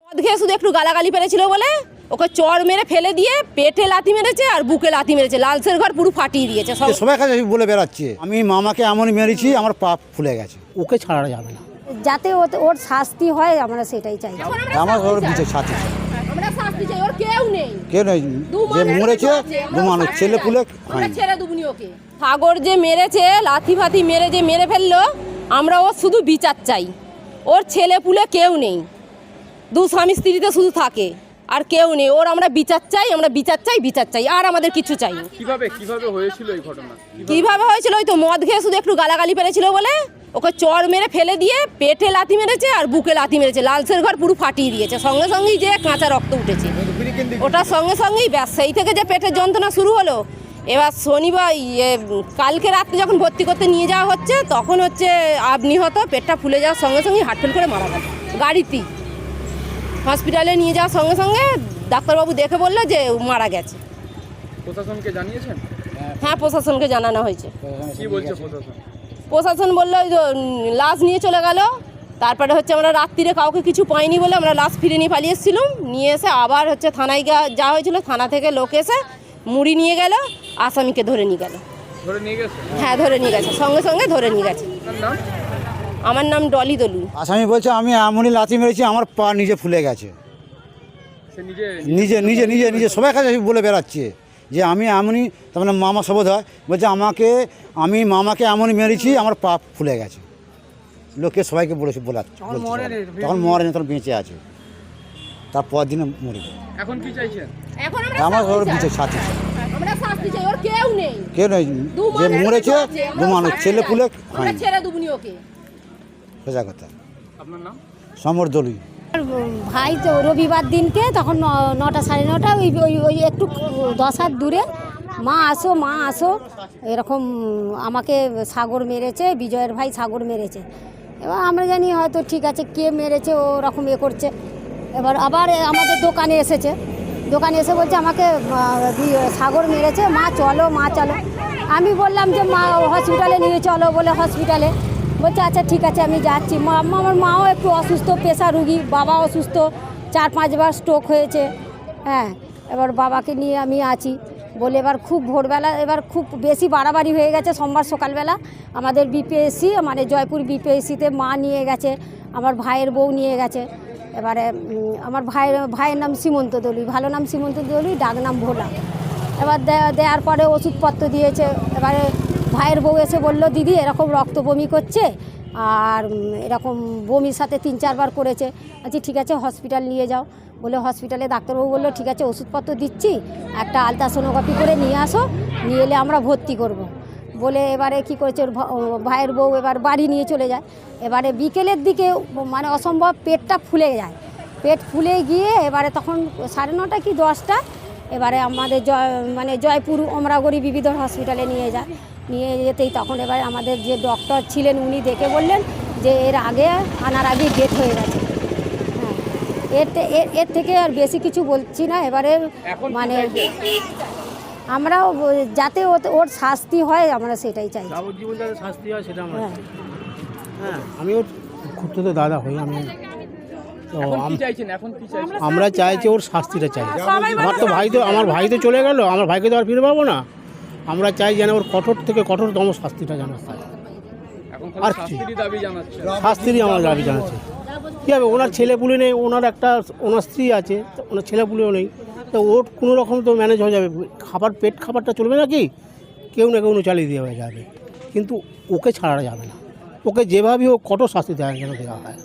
মদ খেয়ে শুধু একটু গালাগালি পেরেছিল বলে ওকে চড় মেরে ফেলে দিয়ে পেটে লাথি মেরেছে আর বুকে লাথি মেরেছে, লালসের ঘর পুরো ফাটিয়ে দিয়েছে। সবাই কাছে বলে বেড়াচ্ছে আমি মামাকে এমনই মেরেছি আমার পা ফুলে গেছে। ওকে ছাড়া যাবে না, যাতে ওর শাস্তি হয় আমরা সেটাই চাই। আমার ওর বিচে ছাতি আমরা শাস্তি চাই, ওর কেউ নেই, কেউ নেই, যে মরেছে দু মানুষ ছেলে পুলে আমরা ছেড়ে দুবনি ওকে। সাগর যে মেরেছে লাথি ফাতি মেরে যে মেরে ফেললো, আমরা ওর শুধু বিচার চাই। ওর ছেলে পুলে কেউ নেই, দু স্বামী স্ত্রীতে শুধু থাকে আর কেউ নেই। ওর আমরা বিচার চাই, আমরা বিচার চাই, বিচার চাই, আর আমাদের কিছু চাই না। কিভাবে হয়েছিল এই ঘটনা? কিভাবে হয়েছিল? ওই তো মদ খেয়ে শুধু একটু গালাগালি পেরেছিল বলে ওকে চড় মেরে ফেলে দিয়ে পেটে লাথি মেরেছে আর বুকে লাথি মেরেছে, লালসের ঘর পুরো ফাটিয়ে দিয়েছে। সঙ্গে সঙ্গেই যে কাঁচা রক্ত উঠেছে, ওটার সঙ্গে সঙ্গেই ব্যাস সেই থেকে যে পেটের যন্ত্রণা শুরু হলো। এবার শনিবার কালকে রাত্রে যখন ভর্তি করতে নিয়ে যাওয়া হচ্ছে, তখন হচ্ছে আপনি হতো পেটটা ফুলে যাওয়ার সঙ্গে সঙ্গেই হার্টফেল করে মারা গেল গাড়িতেই। হসপিটালে নিয়ে যাওয়ার সঙ্গে সঙ্গে ডাক্তারবাবু দেখে বললো যে মারা গেছে। প্রশাসনকে জানিয়েছেন? হ্যাঁ, প্রশাসনকে জানানো হয়েছে। কি বলছে প্রশাসন? প্রশাসন বললো ওই তো লাশ নিয়ে চলে গেল। তারপরে হচ্ছে আমরা রাত্রিরে কাউকে কিছু পাইনি বলে আমরা লাশ ফিরে নিয়ে পালিয়ে এসেছিলাম। নিয়ে এসে আবার হচ্ছে থানায় যাওয়া হয়েছিল, থানা থেকে লোক এসে মুড়ি নিয়ে গেল, আসামিকে ধরে নিয়ে গেল। ধরে নিয়ে গেছে? হ্যাঁ, ধরে নিয়ে গেছে, সঙ্গে সঙ্গে ধরে নিয়ে গেছে। আমার নাম ডলি দলু। আসামি বলছে আমি এমনই লাথি মেরেছি আমার পা নিজে ফুলে গেছে। নিজে নিজে নিজে নিজে সবাই কাছে বলে বেড়াচ্ছে যে আমি এমনই, তার মানে মামা শপথ হয়, বলছে আমি মামাকে এমনই মেরেছি আমার পা ফুলে গেছে। লোকে সবাইকে বলেছে তখন মরেনি, তখন বেঁচে আছে, তারপর দিনে মরে গেল। এখন কি চাইছেন? আমার ওর বিচে ছাতি আমরা শাস্তি চাই, ওর কেউ নেই, কেউ নেই, যে মরেছে দু মানুষ ছেলে পুলে আমরা ছেড়ে দুবনি ওকে। সোজা কথা। আপনার নাম? সমর দলুই। ভাই তো রবিবার দিনকে তখন 9টা সাড়ে 9টা ওই একটু 10 হাত দূরে মা আসো এরকম আমাকে সাগর মেরেছে, বিজয়ের ভাই সাগর মেরেছে। এবার আমরা জানি হয়তো ঠিক আছে কে মেরেছে ওরকম করছে। এবার আবার আমাদের দোকানে এসে বলছে আমাকে সাগর মেরেছে, মা চলো। আমি বললাম যে মা হসপিটালে নিয়ে চলো বলে হসপিটালে। বলছে আচ্ছা ঠিক আছে আমি যাচ্ছি। আমার মাও একটু অসুস্থ, পেশা রুগী, বাবা অসুস্থ, 4-5 বার স্ট্রোক হয়েছে। হ্যাঁ, এবার বাবাকে নিয়ে আমি আছি বলে এবার খুব ভোরবেলা, এবার খুব বেশি বাড়াবাড়ি হয়ে গেছে। সোমবার সকালবেলা আমাদের বিপিএসসি মানে জয়পুর বিপিএসসিতে মা নিয়ে গেছে, আমার ভাইয়ের বউ নিয়ে গেছে। এবারে আমার ভাইয়ের নাম সীমন্ত দলুই, ভালো নাম সীমন্ত দলুই, ডাক নাম ভোলা। এবার দেওয়ার পরে ওষুধপত্র দিয়েছে। এবারে ভাইয়ের বউ এসে বলল দিদি এরকম রক্ত বমি করছে আর এরকম বমির সাথে 3-4 বার করেছে। আচ্ছা ঠিক আছে হসপিটাল নিয়ে যাও বলে হসপিটালে ডাক্তারবাবু বললো ঠিক আছে ওষুধপত্র দিচ্ছি, একটা আলট্রাসোনোগ্রাফি করে নিয়ে আসো, নিয়ে এলে আমরা ভর্তি করব বলে এবারে কি করেছে ভাইয়ের বউ এবার বাড়ি নিয়ে চলে যায়। এবারে বিকেলের দিকে মানে অসম্ভব পেটটা ফুলে যায়, পেট ফুলে গিয়ে এবারে তখন 9:30 কি 10টা এবারে আমাদের জয়পুর অমরাগড়ি বিবিধ হসপিটালে নিয়ে যেতেই তখন এবার আমাদের যে ডক্টর ছিলেন উনি দেখে বললেন যে আনার আগে ডেথ হয়ে গেছে। হ্যাঁ, এর থেকে আর বেশি কিছু বলছি না। এবারে মানে আমরাও যাতে ওর শাস্তি হয় আমরা সেটাই চাই। শাস্তি হয় সেটা আমি ওর খুঁড়তো দাদা হই। আমরা চাইছি ওর শাস্তিটা চাই। আমার ভাই তো চলে গেল, আমার ভাইকে তো আর ফিরে পাবো না। আমরা চাই যেন ওর কঠোর থেকে কঠোরতম শাস্তিটা যেন হয়। আর শাস্তিরই আমার দাবি জানাচ্ছি। কী হবে, ওনার ছেলেপুলে নেই, ওনার স্ত্রী আছে, ওনার ছেলেপুলেও নেই, তো ওর কোনো রকম তো ম্যানেজ হয়ে যাবে। পেট খাবারটা চলবে নাকি, কেউ না কেউ চালিয়ে দেওয়া যাবে, কিন্তু ওকে ছাড়া যাবে না। ওকে যেভাবেই হোক কঠোর শাস্তি দেওয়া যেন দেওয়া হয়।